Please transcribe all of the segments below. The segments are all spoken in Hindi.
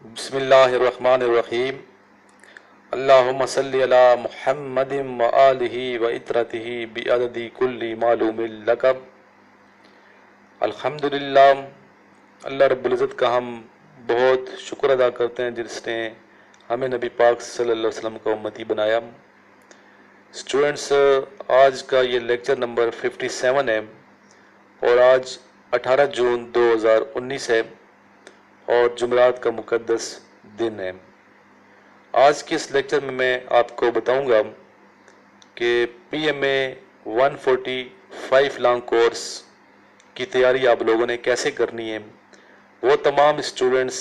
बिस्मिल्लाहिर्रहमानिर्रहीम। अल्लाहुम्मा सल्लि अला मुहम्मदिन व आलिहि व इत्रतिहि बिअददि कुल्ली मालूमिल लकब। अल्हम्दुलिल्लाह। अल्लाह रब्बुल इज़्ज़त का हम बहुत शुक्र अदा करते हैं जिसने हमें नबी पाक सल्लल्लाहु अलैहि वसल्लम का उम्मती बनाया। स्टूडेंट्स, आज का ये लेक्चर नंबर 57 है और आज 18 जून 2019 है और जुमेरात का मुक़द्दस दिन है। आज के इस लेक्चर में मैं आपको बताऊंगा कि PMA 145 लॉन्ग कोर्स की तैयारी आप लोगों ने कैसे करनी है। वो तमाम स्टूडेंट्स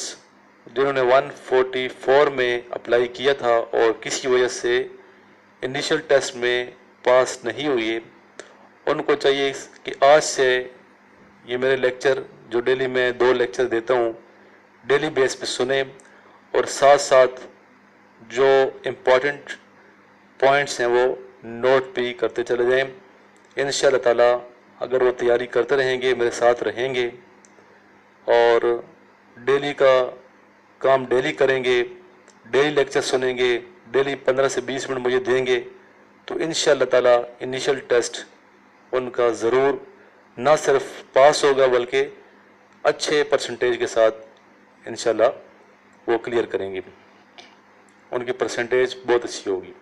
जिन्होंने 144 में अप्लाई किया था और किसी वजह से इनिशियल टेस्ट में पास नहीं हुए, उनको चाहिए कि आज से ये मेरे लेक्चर जो डेली मैं 2 लेक्चर देता हूँ डेली बेस पे सुने और साथ साथ जो इम्पोर्टेंट पॉइंट्स हैं वो नोट भी करते चले जाएं। इंशाअल्लाह ताला अगर वो तैयारी करते रहेंगे, मेरे साथ रहेंगे और डेली का काम डेली करेंगे, डेली लेक्चर सुनेंगे, डेली 15 से 20 मिनट मुझे देंगे, तो इंशाअल्लाह ताला इनिशियल टेस्ट उनका ज़रूर ना सिर्फ पास होगा बल्कि अच्छे परसेंटेज के साथ इंशाल्लाह वो क्लियर करेंगे, उनकी परसेंटेज बहुत अच्छी होगी।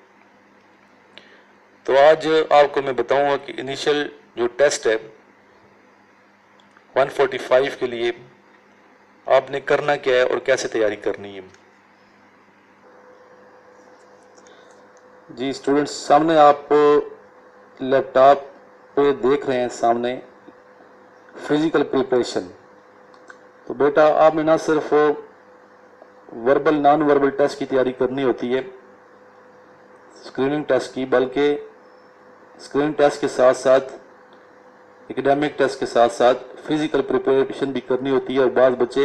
तो आज आपको मैं बताऊंगा कि इनिशियल जो टेस्ट है 145 के लिए आपने करना क्या है और कैसे तैयारी करनी है। जी स्टूडेंट्स, सामने आप लैपटॉप पे देख रहे हैं सामने फिजिकल प्रिपरेशन। तो बेटा आपने ना सिर्फ वर्बल नॉन वर्बल टेस्ट की तैयारी करनी होती है स्क्रीनिंग टेस्ट की, बल्कि स्क्रीनिंग टेस्ट के साथ साथ एकेडमिक टेस्ट के साथ साथ फिजिकल प्रिपरेशन भी करनी होती है। और बाज़ बच्चे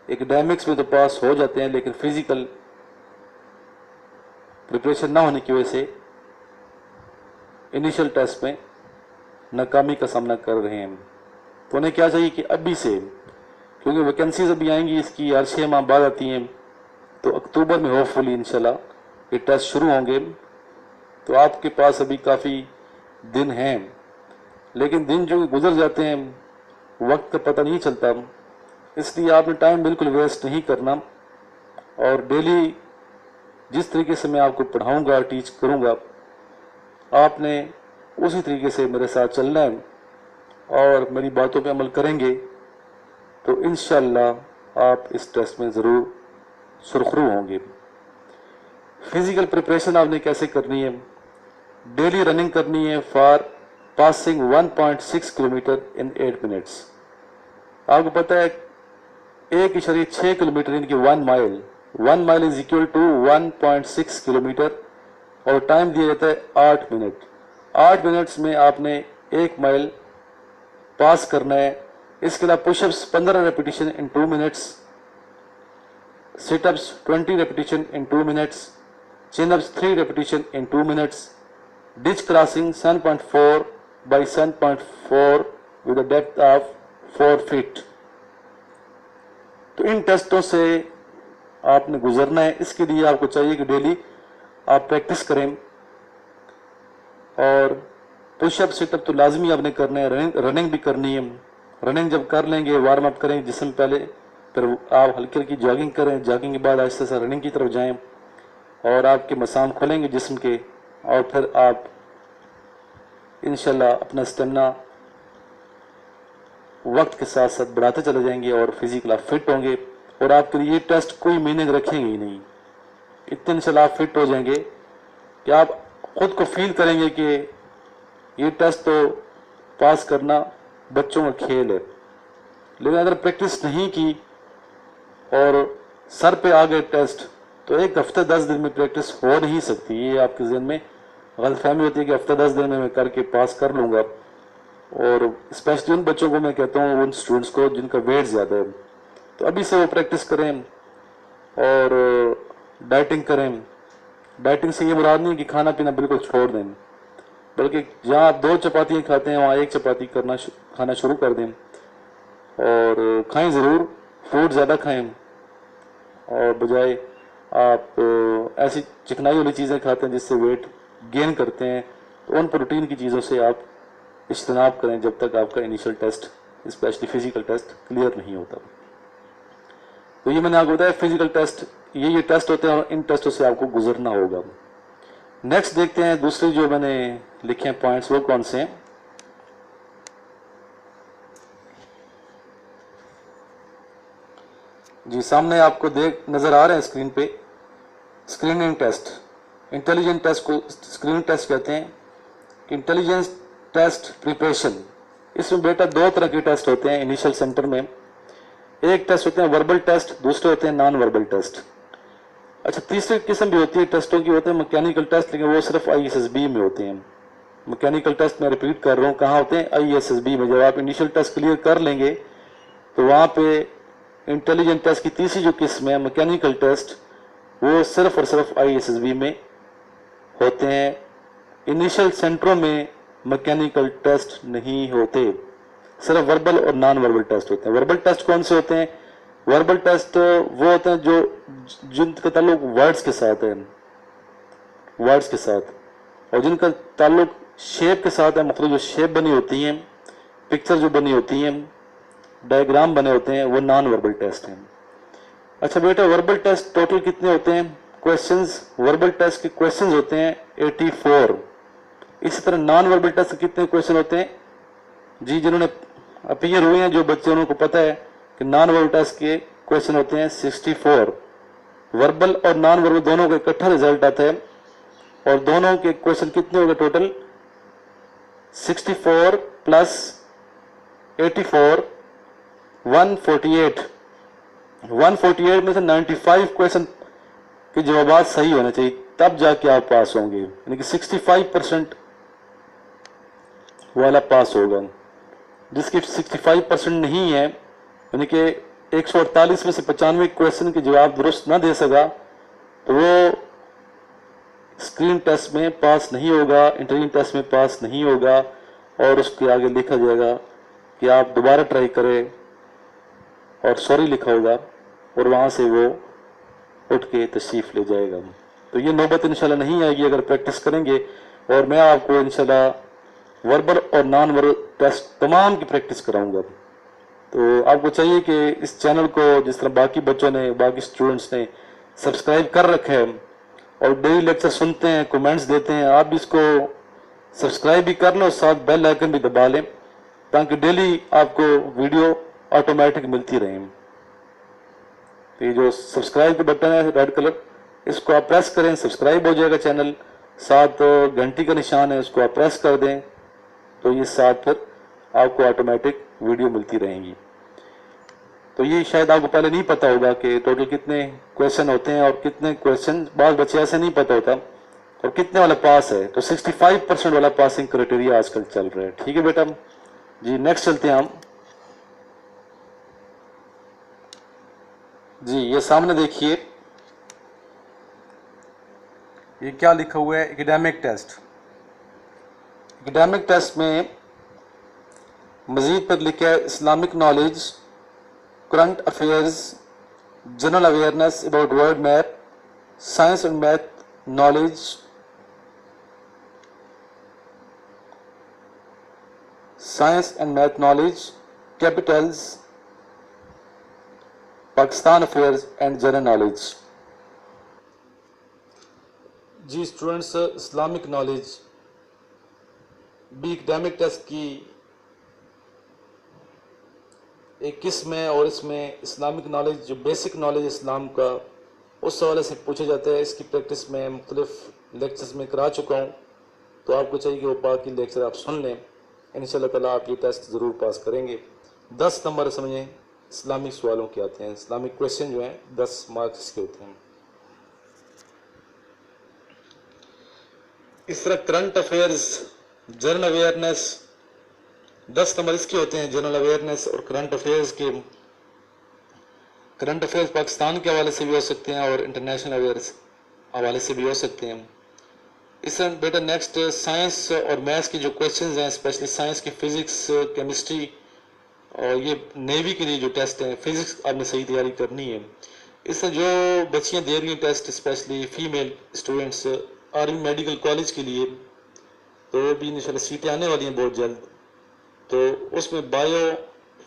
एकेडमिक्स में तो पास हो जाते हैं लेकिन फिजिकल प्रिपरेशन ना होने की वजह से इनिशियल टेस्ट में नाकामी का सामना कर रहे हैं। तो उन्हें क्या चाहिए कि अभी से, क्योंकि वैकेंसीज अभी आएंगी इसकी हर 6 माह बाद आती हैं, तो अक्टूबर में होपफुली इंशाल्लाह ये टेस्ट शुरू होंगे। तो आपके पास अभी काफ़ी दिन हैं, लेकिन दिन जो गुजर जाते हैं वक्त का पता नहीं चलता, इसलिए आपने टाइम बिल्कुल वेस्ट नहीं करना और डेली जिस तरीके से मैं आपको पढ़ाऊंगा टीच करूंगा आपने उसी तरीके से मेरे साथ चलना है और मेरी बातों पे अमल करेंगे तो इंशाल्लाह आप इस टेस्ट में ज़रूर सुरखरू होंगे। फिजिकल प्रिपरेशन आपने कैसे करनी है? डेली रनिंग करनी है for passing 1.6 kilometre in 8 minutes. आपको पता है 1.6 किलोमीटर इनकी 1 mile is equal to 1.6 kilometre और टाइम दिया जाता है 8 मिनट। 8 मिनट्स में आपने 1 माइल पास करना है। इसके अलावा pushups 15 repetition in 2 minutes, sit-ups 20 repetition in 2 minutes, chin ups 3 repetition in 2 minutes, ditch crossing 7.4 by 7.4 with a depth of 4 feet. तो इन टेस्टों से आपने गुजरना है। इसके लिए आपको चाहिए कि डेली आप प्रैक्टिस करें और पुशअप सिटअप तो लाजमी आपने करने हैं, रनिंग भी करनी है। रनिंग जब कर लेंगे, वार्म अप करेंगे जिस्म पहले, फिर आप हल्की हल्की जॉगिंग करें, जॉगिंग के बाद आहिस्ते से रनिंग की तरफ जाएं और आपके मसाम खोलेंगे जिस्म के और फिर आप इंशाल्लाह अपना स्टेमिना वक्त के साथ साथ बढ़ाते चले जाएंगे और फिजिकल आप फिट होंगे और आपके लिए ये टेस्ट कोई मीनिंग रखेंगे ही नहीं। इतने इंशाल्लाह आप फिट हो जाएंगे कि आप खुद को फील करेंगे कि ये टेस्ट तो पास करना बच्चों का खेल है। लेकिन अगर प्रैक्टिस नहीं की और सर पे आ गए टेस्ट तो एक हफ्ते 10 दिन में प्रैक्टिस हो नहीं सकती। ये आपके जहन में गलतफहमी होती है कि हफ्ते 10 दिन में मैं करके पास कर लूँगा। और स्पेशली उन बच्चों को मैं कहता हूँ, उन स्टूडेंट्स को जिनका वेट ज़्यादा है, तो अभी से वो प्रैक्टिस करें और डाइटिंग करें। डाइटिंग से ये मुराद नहीं कि खाना पीना बिल्कुल छोड़ दें, बल्कि जहाँ आप 2 चपातियाँ खाते हैं वहाँ 1 चपाती खाना शुरू कर दें और खाएं ज़रूर, फ्रूट ज़्यादा खाएं और बजाय आप ऐसी चिकनाई वाली चीज़ें खाते हैं जिससे वेट गेन करते हैं, तो उन प्रोटीन की चीज़ों से आप इज्तनाब करें जब तक आपका initial test, specially physical test clear नहीं होता। तो ये मैंने आपको बताया फिजिकल टेस्ट, ये टेस्ट होते हैं और इन टेस्टों से आपको गुजरना होगा। नेक्स्ट देखते हैं दूसरे जो मैंने लिखे हैं पॉइंट्स, वो कौन से हैं। जी सामने आपको नजर आ रहे हैं स्क्रीन पे, स्क्रीनिंग टेस्ट, इंटेलिजेंट टेस्ट को स्क्रीनिंग टेस्ट कहते हैं। इंटेलिजेंस टेस्ट प्रिपरेशन, इसमें बेटा दो तरह के टेस्ट होते हैं इनिशियल सेंटर में। एक टेस्ट होते हैं वर्बल टेस्ट, दूसरे होते हैं नॉन वर्बल टेस्ट। अच्छा, तीसरी किस्म भी होती है टेस्टों की, होते हैं मैकेनिकल टेस्ट, लेकिन वो सिर्फ ISSB में होते हैं। मैकेनिकल टेस्ट मैं रिपीट कर रहा हूँ, कहाँ होते हैं? ISSB में। जब आप इनिशियल टेस्ट क्लियर कर लेंगे तो वहाँ पे इंटेलिजेंट टेस्ट की तीसरी जो किस्म है मैकेनिकल टेस्ट, वो सिर्फ और सिर्फ ISSB में होते हैं। इनिशियल सेंटरों में मैकेनिकल टेस्ट नहीं होते, सिर्फ वर्बल और नॉन वर्बल टेस्ट होते हैं। वर्बल टेस्ट कौन से होते हैं? वर्बल टेस्ट वो होते हैं जो जिनका ताल्लुक वर्ड्स के साथ है, वर्ड्स के साथ, और जिनका ताल्लुक शेप के साथ है, मतलब जो शेप बनी होती हैं, पिक्चर जो बनी होती हैं, डायग्राम बने होते हैं, वो नॉन वर्बल टेस्ट हैं। अच्छा बेटा, वर्बल टेस्ट टोटल कितने होते हैं? क्वेश्चंस, वर्बल टेस्ट के क्वेश्चंस होते हैं 84। इसी तरह नॉन वर्बल टेस्ट के कितने क्वेश्चन होते हैं? जी जिन्होंने अपीयर हुए हैं, जो बच्चे, उनको पता है कि नॉन वर्बल टेस्ट के क्वेश्चन होते हैं 64। वर्बल और नॉन वर्बल दोनों का इकट्ठा रिजल्ट आता है, और दोनों के क्वेश्चन कितने हो गए टोटल? 64 प्लस 84, 148। 148 में से 95 क्वेश्चन के जवाब सही होने चाहिए, तब जाके आप पास होंगे, यानी कि 65% वाला पास होगा। जिसकी 65% नहीं है, यानी कि 148 में से 95 क्वेश्चन के जवाब दुरुस्त ना दे सका, तो वो स्क्रीन टेस्ट में पास नहीं होगा, इंटरव्यू टेस्ट में पास नहीं होगा, और उसके आगे लिखा जाएगा कि आप दोबारा ट्राई करें, और सॉरी लिखा होगा, और वहाँ से वो उठ के तशरीफ ले जाएगा। तो ये नौबत इंशाल्लाह नहीं आएगी अगर प्रैक्टिस करेंगे, और मैं आपको इंशाल्लाह वर्बल और नॉन वर्बल टेस्ट तमाम की प्रैक्टिस कराऊंगा। तो आपको चाहिए कि इस चैनल को, जिस तरह बाकी बच्चों ने, बाकी स्टूडेंट्स ने सब्सक्राइब कर रखे है और डेली लेक्चर सुनते हैं, कमेंट्स देते हैं, आप भी इसको सब्सक्राइब भी कर लें और साथ बेल आइकन भी दबा लें, ताकि डेली आपको वीडियो ऑटोमेटिक मिलती रहे। तो ये जो सब्सक्राइब का बटन है रेड कलर, इसको आप प्रेस करें, सब्सक्राइब हो जाएगा चैनल। साथ घंटी का निशान है, उसको आप प्रेस कर दें, तो ये साथ फिर आपको ऑटोमेटिक वीडियो मिलती रहेंगी। तो ये शायद आपको पहले नहीं पता होगा कि टोटल कितने क्वेश्चन होते हैं, और कितने क्वेश्चन, बाद बच्चे ऐसे नहीं पता होता, और कितने वाला पास है। तो 65% वाला पासिंग क्राइटेरिया आजकल चल रहा है। ठीक है बेटा जी, नेक्स्ट चलते हैं हम। जी ये सामने देखिए, ये क्या लिखा हुआ है? Academic test. एकेडमिक टेस्ट में मजीद पर लिखा है Islamic knowledge, current affairs, general awareness about world map, science and math knowledge, science and math knowledge, capitals, Pakistan affairs and general knowledge. जी स्टूडेंट्स, इस्लामिक नॉलेज भी एकेडमिक टेस्ट की एक किस्म है, और इसमें इस्लामिक नॉलेज, जो बेसिक नॉलेज इस्लाम का, उस हवाले से पूछा जाता है। इसकी प्रैक्टिस में मुख्तलिफ लेक्चर्स में करा चुका हूँ, तो आपको चाहिए कि वो बाकी लेक्चर आप सुन लें। इंशाल्लाह ताला आप ये टेस्ट ज़रूर पास करेंगे। 10 नंबर समझें इस्लामिक सवालों के आते हैं, इस्लामिक क्वेश्चन जो हैं 10 मार्क्स के होते हैं। इस तरह current affairs, general awareness, 10 number इसके होते हैं। जनरल अवेयरनेस और करंट अफेयर्स के, करंट अफेयर्स पाकिस्तान के हवाले से भी हो सकते हैं और इंटरनेशनल अफेयर्स हवाले से भी हो सकते हैं। इस तरह बेटा नेक्स्ट साइंस और मैथ्स की जो क्वेश्चंस हैं, स्पेशली साइंस की फिजिक्स, केमिस्ट्री, और ये नेवी के लिए जो टेस्ट हैं, फिजिक्स आपने सही तैयारी करनी है। इससे जो बच्चियां दे रही हैं test, specially female students army medical college के लिए, तो भी इंशाल्लाह सीटें आने वाली हैं बहुत जल्द। तो उसमें बायो,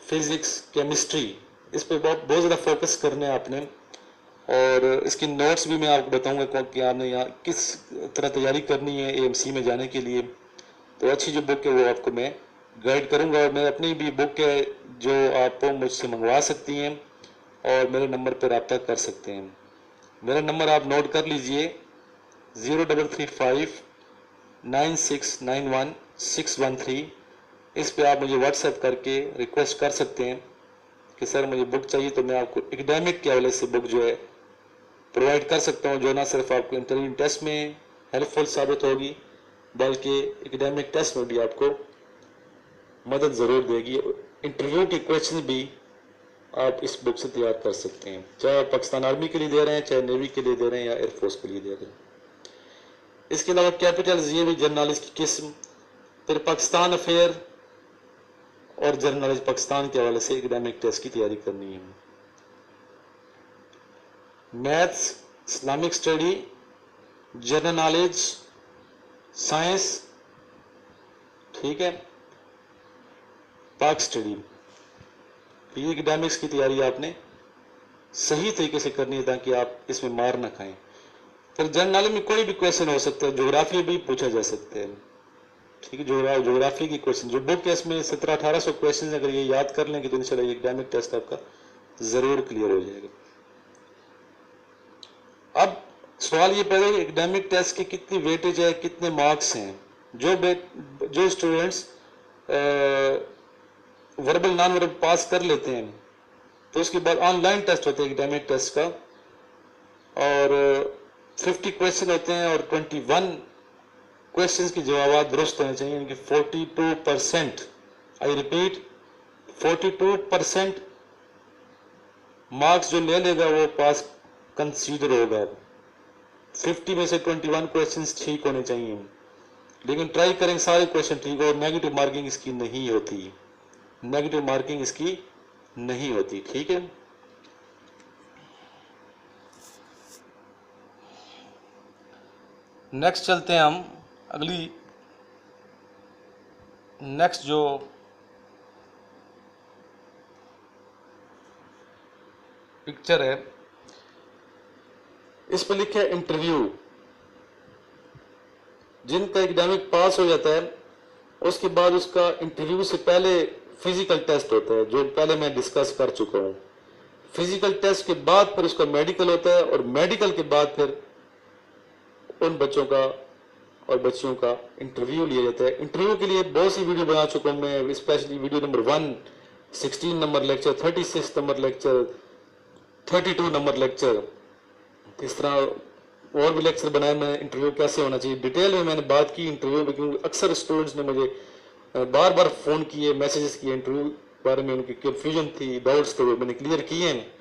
फिजिक्स, केमिस्ट्री, इस पर बहुत ज़्यादा फोकस करना है आपने। और इसकी नोट्स भी मैं आपको बताऊंगा कि आपने यहाँ किस तरह तैयारी करनी है एएमसी में जाने के लिए। तो अच्छी जो बुक है वो आपको मैं गाइड करूंगा, और मैं अपनी भी बुक है जो आप मुझसे मंगवा सकती हैं और मेरे नंबर पर रब्ता कर सकते हैं। मेरा नंबर आप नोट कर लीजिए 033596916113। इस पे आप मुझे व्हाट्सएप करके रिक्वेस्ट कर सकते हैं कि सर मुझे बुक चाहिए, तो मैं आपको एकेडमिक के हवाले से बुक जो है प्रोवाइड कर सकता हूँ, जो ना सिर्फ आपको इंटरव्यू टेस्ट में हेल्पफुल साबित होगी बल्कि एकेडमिक टेस्ट में भी आपको मदद ज़रूर देगी। इंटरव्यू के क्वेश्चन भी आप इस बुक से तैयार कर सकते हैं, चाहे आप पाकिस्तान आर्मी के लिए दे रहे हैं, चाहे नेवी के लिए दे रहे हैं या एयरफोर्स के लिए दे रहे हैं। इसके अलावा कैपिटल्स, ये भी जर्नलिस्ट की किस्म, फिर पाकिस्तान अफेयर और जर्नलिस्ट पाकिस्तान के हवाले से एकेडमिक टेस्ट की तैयारी करनी है। Maths, Islamic study, general knowledge, science, ठीक है, पाक स्टडी, ये एकेडमिक्स की तैयारी आपने सही तरीके से करनी है ताकि आप इसमें मार ना खाएं। फिर जनरल नॉलेज में कोई भी क्वेश्चन हो सकता है, ज्योग्राफी भी पूछा जा सकता है, ठीक है, ज्योग्राफी की क्वेश्चन जो बुक है इसमें 1700-1800 क्वेश्चन, अगर ये याद कर लेंगे तो इंशाल्लाह एकेडमिक टेस्ट आपका जरूर क्लियर हो जाएगा। अब सवाल ये पैदा है एकेडमिक टेस्ट की कितनी वेटेज है, कितने मार्क्स हैं। जो स्टूडेंट्स वर्बल नॉन वर्बल पास कर लेते हैं तो उसके बाद ऑनलाइन टेस्ट होते हैं एकेडमिक टेस्ट का, और 50 क्वेश्चन होते हैं और 21 क्वेश्चंस के जवाब दुरुस्त होने चाहिए, यानी कि 42%, आई रिपीट 42% मार्क्स जो ले लेगा वो पास कंसीडर होगा। 50 में से 21 क्वेश्चंस ठीक होने चाहिए, लेकिन ट्राई करेंगे सारे क्वेश्चन ठीक हो। नेगेटिव मार्किंग इसकी नहीं होती, नेगेटिव मार्किंग इसकी नहीं होती, ठीक है। नेक्स्ट चलते हैं हम अगली, नेक्स्ट जो पिक्चर है इस पर लिखा है इंटरव्यू। जिनका एकेडमिक पास हो जाता है उसके बाद उसका इंटरव्यू से पहले फिजिकल टेस्ट होता है, जो पहले मैं डिस्कस कर चुका हूँ। फिजिकल टेस्ट के बाद फिर उसका मेडिकल होता है, और मेडिकल के बाद फिर उन बच्चों का और बच्चियों का इंटरव्यू लिया जाता है। इंटरव्यू के लिए बहुत सी वीडियो बना चुका हूँ मैं, specially video number 1, 16 number lecture, 36 number lecture, 32 number lecture, इस तरह और भी लेक्चर बनाए मैं इंटरव्यू कैसे होना चाहिए। डिटेल में मैंने बात की इंटरव्यू में, क्योंकि अक्सर स्टूडेंट्स ने मुझे बार बार फ़ोन किए, मैसेजेस किए, इंटरव्यू बारे में उनकी कन्फ्यूजन थी, डाउट्स थे, वो मैंने क्लियर किए हैं।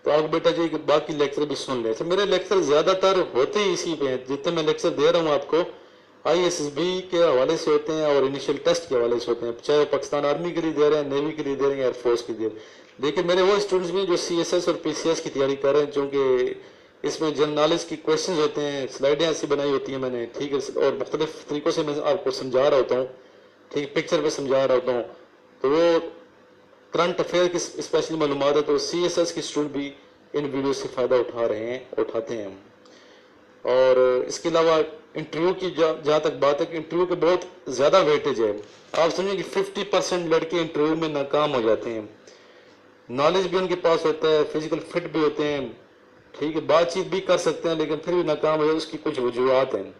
तो आप बेटा जी बाकी लेक्चर भी सुन लें। तो मेरे लेक्चर ज़्यादातर होते ही इसी पे हैं, जितने मैं लेक्चर दे रहा हूँ आपको ISSB के हवाले से होते हैं और इनिशियल टेस्ट के हवाले से होते हैं, चाहे पाकिस्तान आर्मी के लिए दे रहे हैं, नेवी के लिए दे रहे हैं, एयरफोर्स के लिए। लेकिन मेरे वो स्टूडेंट्स भी जो CSS और PCS की तैयारी कर रहे हैं, क्योंकि इसमें जनरल नॉलेज की क्वेश्चन होते हैं, स्लाइडें ऐसी बनाई होती हैं मैंने, ठीक है, और मुख्तलिफ तरीक़ों से मैं आपको समझा रहा होता हूँ, ठीक है, पिक्चर पे समझा रहा होता हूँ। तो वो करंट अफेयर की स्पेशली मालूमात है, तो CSS की स्टूडेंट भी इन वीडियो से फ़ायदा उठाते हैं। और इसके अलावा इंटरव्यू की जहाँ तक बात है कि इंटरव्यू के बहुत ज़्यादा वेटेज है। आप समझिए कि 50% लड़के इंटरव्यू में नाकाम हो जाते हैं। नॉलेज भी उनके पास होता है, फिजिकल फिट भी होते हैं, ठीक है, बातचीत भी कर सकते हैं, लेकिन फिर भी नाकाम हो जाए, उसकी कुछ वजूहत हैं।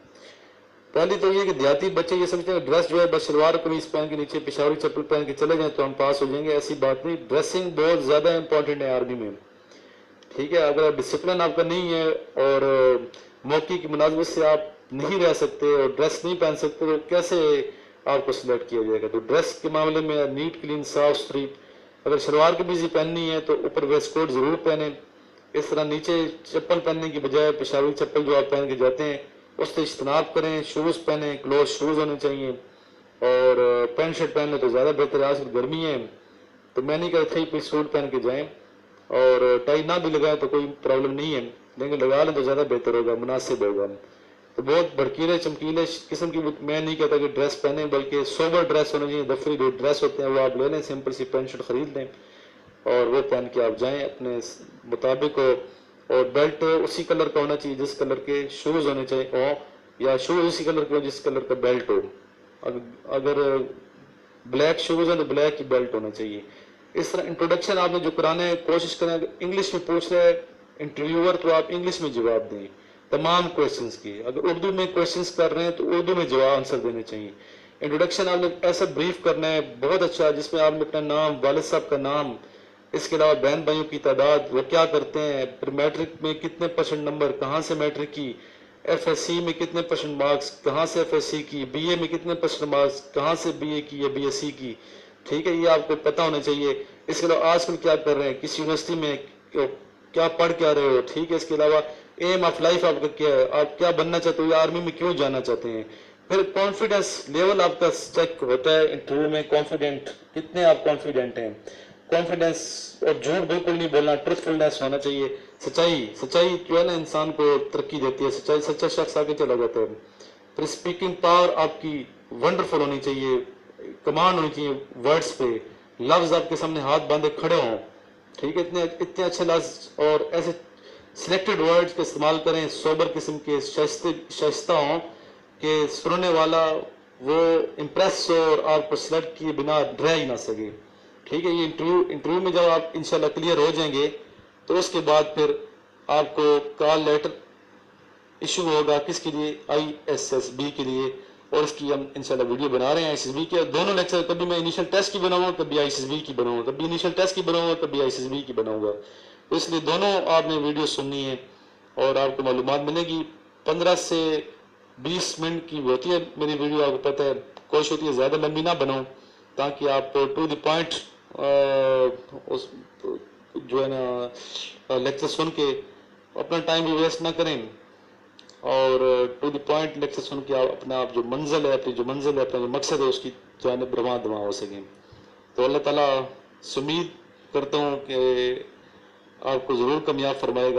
पहली तो ये कि देहाती बच्चे ये समझते हैं ड्रेस जो है बस शलवार कमीज पहन के नीचे पेशावरी चप्पल पहन के चले जाएं तो हम पास हो जाएंगे, ऐसी बात नहीं। ड्रेसिंग बहुत ज़्यादा इंपॉर्टेंट है आर्मी में, ठीक है। अगर डिसिप्लिन आपका नहीं है और मौके की मुनासिबत से आप नहीं रह सकते और ड्रेस नहीं पहन सकते तो कैसे आपको सिलेक्ट किया जाएगा। तो ड्रेस के मामले में नीट क्लीन साफ सुथरी, अगर शलवार कमीज पहननी है तो ऊपर वेस्ट कोट जरूर पहने। इस तरह नीचे चप्पल पहनने की बजाय पेशावरी चप्पल जो आप पहन के जाते हैं उससे इज्तनाब करें। शूज़ पहने, क्लोज शूज़ होने चाहिए, और पैंट शर्ट पहने तो ज़्यादा बेहतर है। आज गर्मी है तो मैं नहीं कहता 3 पीस सूट पहन के जाएं, और टाई ना भी लगाएं तो कोई प्रॉब्लम नहीं है, लेकिन लगा लें तो ज़्यादा बेहतर होगा, मुनासिब होगा। तो बहुत भड़कीले चमकीले किस्म की मैं नहीं कहता कि ड्रेस पहने, बल्कि सोबर ड्रेस होना चाहिए। दफरी जो ड्रेस होते हैं वो आप ले लें, सिंपल सी पैंट शर्ट खरीद लें और वो पहन के आप जाएं अपने मुताबिक हो। और बेल्ट उसी कलर का होना चाहिए जिस कलर के शूज़ होने चाहिए हो, या शूज़ उसी कलर के हो जिस कलर का बेल्ट हो। अगर ब्लैक शूज़ है तो ब्लैक ही बेल्ट होना चाहिए। इस तरह इंट्रोडक्शन आपने जो कराने कोशिश करें, इंग्लिश में पूछ रहे हैं इंटरव्यूअर तो आप इंग्लिश में जवाब दें तमाम क्वेश्चंस की। अगर उर्दू में क्वेश्चंस कर रहे हैं तो उर्दू में जवाब आंसर देने चाहिए। इंट्रोडक्शन आपने ऐसा ब्रीफ करना है बहुत अच्छा, जिसमें आपने अपना नाम, वालिद साहब का नाम, इसके अलावा बहन भाइयों की तादाद, वो क्या करते हैं, फिर मैट्रिक में कितने परसेंट नंबर, कहाँ से मैट्रिक की, एफएससी में कितने परसेंट मार्क्स, कहाँ से एफएससी की, बीए में कितने परसेंट मार्क्स, कहाँ से बीए की या बीएससी की। ठीक है, ये आपको पता होना चाहिए। इसके अलावा आजकल क्या कर रहे हैं, किस यूनिवर्सिटी में क्या पढ़ क्या रहे हो। ठीक है, इसके अलावा एम ऑफ लाइफ आपका क्या है, आप क्या बनना चाहते हो या आर्मी में क्यों जाना चाहते हैं। फिर कॉन्फिडेंस लेवल आपका चेक होता है इंटरव्यू में, कॉन्फिडेंट कितने आप कॉन्फिडेंट हैं। कॉन्फिडेंस और झूठ बिल्कुल नहीं बोलना, ट्रुथफुलनेस होना चाहिए। सच्चाई सच्चाई जो है ना इंसान को तरक्की देती है, सच्चाई, सच्चा शख्स आगे चला जाता है। फिर स्पीकिंग पावर आपकी वंडरफुल होनी चाहिए, कमांड होनी चाहिए वर्ड्स पे, लफ्ज आपके सामने हाथ बांधे खड़े हों। ठीक है, इतने इतने अच्छे लफ्ज और ऐसे सिलेक्टेड वर्ड्स का इस्तेमाल करें, सोबर किस्म के, शाइस्ता हों कि सुनने वाला वो इम्प्रेस हो और आपको सिलेक्ट किए बिना रह ही ना सके। ठीक है, ये इंटरव्यू में जब आप इंशाल्लाह क्लियर हो जाएंगे तो उसके बाद फिर आपको कॉल लेटर इशू होगा, किसके लिए, ISSB के लिए। और इसकी हम इंशाल्लाह वीडियो बना रहे हैं ISSB के दोनों लेक्चर, कभी मैं इनिशियल टेस्ट की बनाऊंगा, कभी ISSB की बनाऊंगा, कभी इनिशियल टेस्ट की बनाऊंगा, कभी ISSB की बनाऊंगा। तो इसलिए दोनों आपने वीडियो सुननी है और आपको मालूमात मिलेगी। 15 से 20 मिनट की होती है मेरी वीडियो, आपको पता है। कोशिश होती है ज़्यादा लंबी ना बनाऊं ताकि आप टू द पॉइंट उस जो है ना लेक्चर सुन के अपना टाइम भी वेस्ट ना करें और टू द पॉइंट लेक्चर सुन के आप अपना आप जो मंजिल है, अपनी जो मंजिल है, अपना जो मकसद है उसकी जानिब रवां दवा हो सकें। तो अल्लाह ताला से उम्मीद करता हूँ कि आपको ज़रूर कामयाब फरमाएगा।